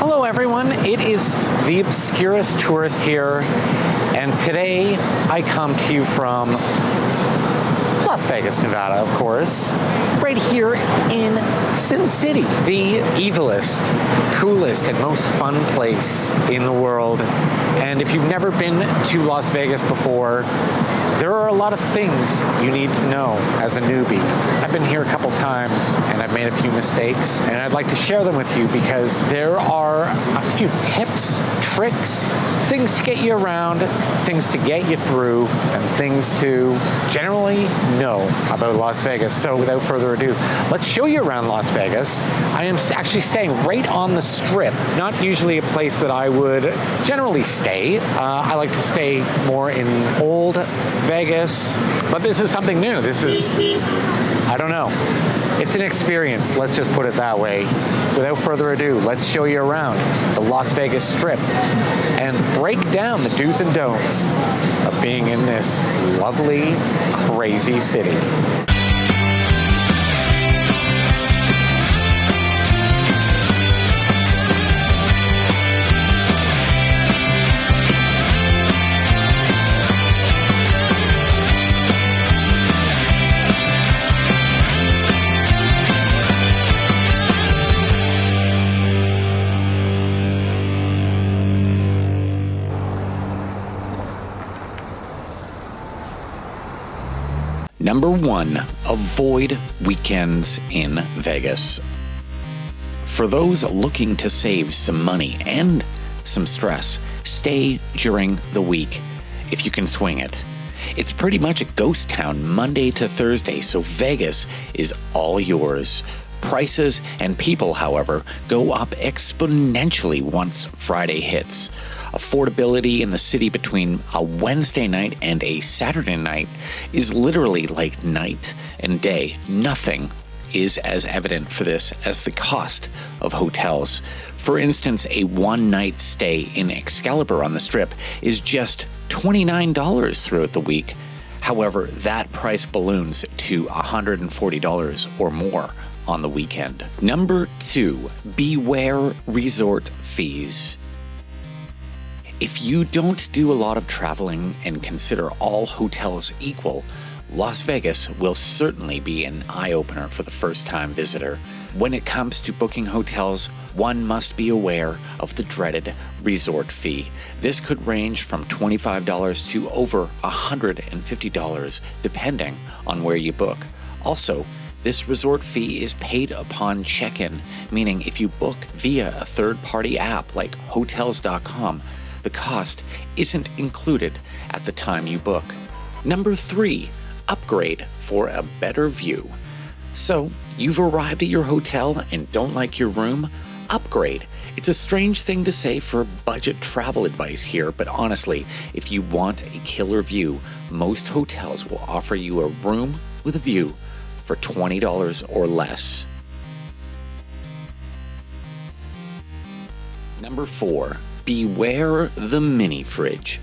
Hello everyone, it is the OBSCURIST Tourist here, and today I come to you from Las Vegas, Nevada, of course, right here in Sin City, the evilest, coolest, and most fun place in the world. And if you've never been to Las Vegas before, there are a lot of things you need to know as a newbie. I've been here a couple times and I've made a few mistakes, and I'd like to share them with you because there are a few tips, tricks, things to get you around, things to get you through, and things to generally know about Las Vegas. So without further ado, let's show you around Las Vegas. I am actually staying right on the Strip, not usually a place that I would generally stay. I like to stay more in old Vegas, but this is something new. This is, I don't know. It's an experience, let's just put it that way. Without further ado, let's show you around the Las Vegas Strip and break down the do's and don'ts of being in this lovely, crazy city. Number 1, avoid weekends in Vegas. For those looking to save some money and some stress, stay during the week if you can swing it. It's pretty much a ghost town Monday to Thursday, so Vegas is all yours. Prices and people, however, go up exponentially once Friday hits. Affordability in the city between a Wednesday night and a Saturday night is literally like night and day. Nothing is as evident for this as the cost of hotels. For instance, a one-night stay in Excalibur on the Strip is just $29 throughout the week. However, that price balloons to $140 or more on the weekend. Number 2, beware resort fees. If you don't do a lot of traveling and consider all hotels equal, Las Vegas will certainly be an eye-opener for the first-time visitor. When it comes to booking hotels, one must be aware of the dreaded resort fee. This could range from $25 to over $150, depending on where you book. Also, this resort fee is paid upon check-in, meaning if you book via a third-party app like Hotels.com, the cost isn't included at the time you book. Number 3, upgrade for a better view. So, you've arrived at your hotel and don't like your room? Upgrade. It's a strange thing to say for budget travel advice here, but honestly, if you want a killer view, most hotels will offer you a room with a view for $20 or less. Number 4, beware the mini fridge.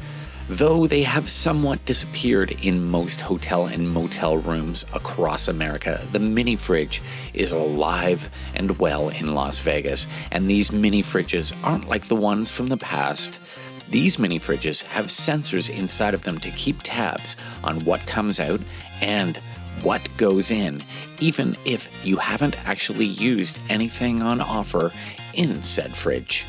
Though they have somewhat disappeared in most hotel and motel rooms across America, the mini fridge is alive and well in Las Vegas, and these mini fridges aren't like the ones from the past. These mini fridges have sensors inside of them to keep tabs on what comes out and what goes in, even if you haven't actually used anything on offer in said fridge.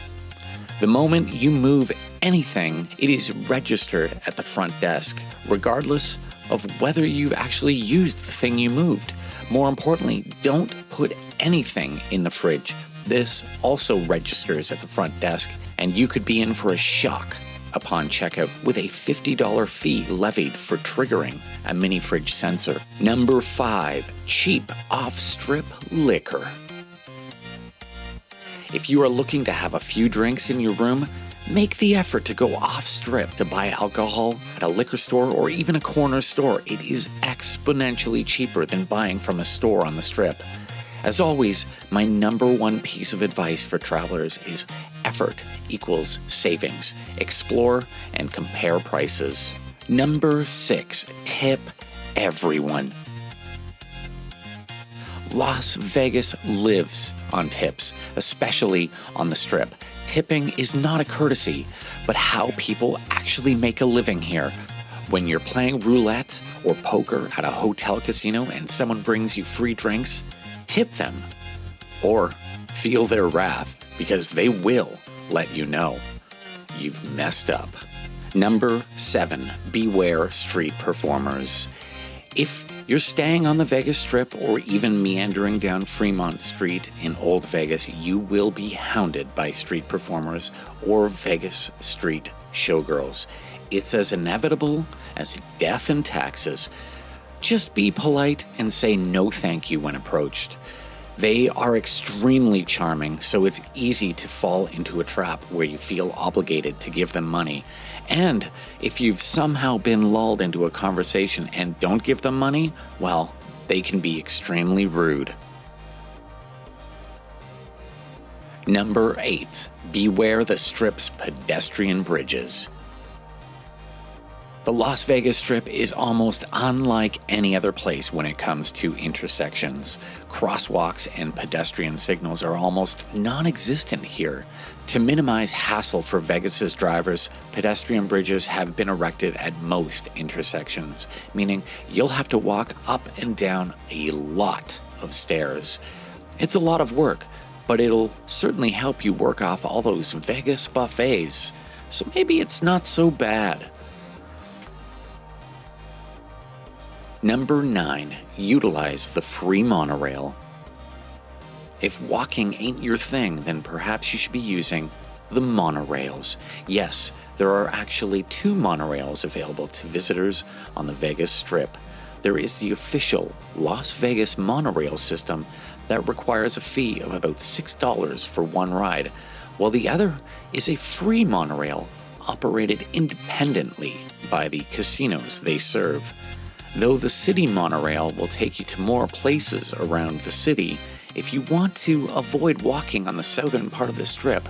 The moment you move anything, it is registered at the front desk, regardless of whether you've actually used the thing you moved. More importantly, don't put anything in the fridge. This also registers at the front desk, and you could be in for a shock upon checkout with a $50 fee levied for triggering a mini fridge sensor. Number 5, cheap off-strip liquor. If you are looking to have a few drinks in your room, make the effort to go off-strip to buy alcohol at a liquor store or even a corner store. It is exponentially cheaper than buying from a store on the Strip. As always, my number 1 piece of advice for travelers is effort equals savings. Explore and compare prices. Number 6, tip everyone. Las Vegas lives on tips, especially on the Strip. tipping is not a courtesy, but how people actually make a living here. When you're playing roulette or poker at a hotel casino and someone brings you free drinks, tip them. Or feel their wrath, because they will let you know you've messed up. Number 7, beware street performers. If you're staying on the Vegas Strip or even meandering down Fremont Street in Old Vegas, you will be hounded by street performers or Vegas street showgirls. It's as inevitable as death and taxes. Just be polite and say no thank you when approached. They are extremely charming, so it's easy to fall into a trap where you feel obligated to give them money. And if you've somehow been lulled into a conversation and don't give them money, well, they can be extremely rude. Number 8, beware the Strip's pedestrian bridges. The Las Vegas Strip is almost unlike any other place when it comes to intersections. Crosswalks and pedestrian signals are almost non-existent here. To minimize hassle for Vegas's drivers, pedestrian bridges have been erected at most intersections, meaning you'll have to walk up and down a lot of stairs. It's a lot of work, but it'll certainly help you work off all those Vegas buffets, so maybe it's not so bad. Number 9, utilize the free monorail. If walking ain't your thing, then perhaps you should be using the monorails. Yes, there are actually 2 monorails available to visitors on the Vegas Strip. There is the official Las Vegas monorail system that requires a fee of about $6 for one ride, while the other is a free monorail operated independently by the casinos they serve. Though the city monorail will take you to more places around the city, if you want to avoid walking on the southern part of the Strip,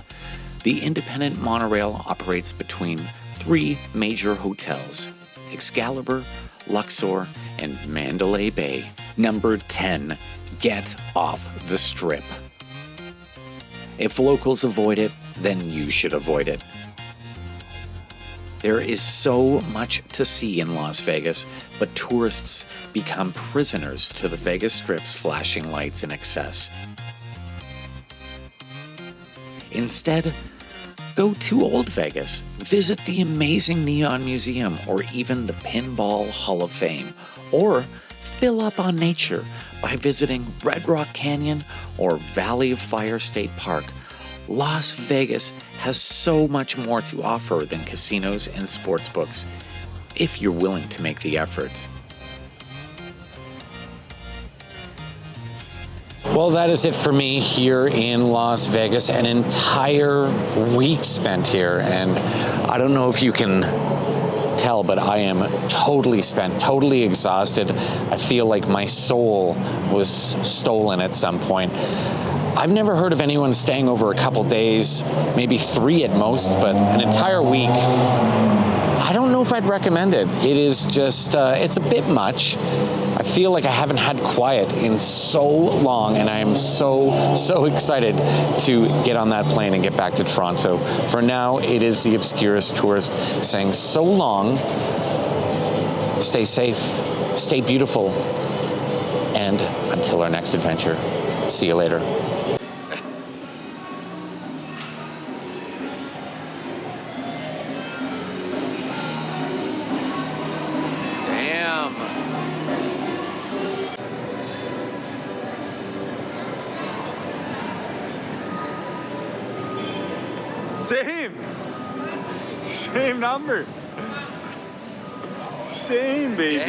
the independent monorail operates between 3 major hotels: Excalibur, Luxor, and Mandalay Bay. Number 10, get off the Strip. If locals avoid it, then you should avoid it. There is so much to see in Las Vegas, but tourists become prisoners to the Vegas Strip's flashing lights and excess. Instead, go to Old Vegas, visit the amazing Neon Museum or even the Pinball Hall of Fame, or fill up on nature by visiting Red Rock Canyon or Valley of Fire State Park. Las Vegas has so much more to offer than casinos and sportsbooks, if you're willing to make the effort. Well, that is it for me here in Las Vegas. An entire week spent here, and I don't know if you can tell, but I am totally spent, totally exhausted. I feel like my soul was stolen at some point. I've never heard of anyone staying over a couple days, maybe 3 at most, but an entire week, I don't know if I'd recommend it. It is just, it's a bit much. I feel like I haven't had quiet in so long, and I am so excited to get on that plane and get back to Toronto. For now, it is the Obscurist Tourist saying so long, stay safe, stay beautiful, and until our next adventure, see you later. Same number. Same, baby.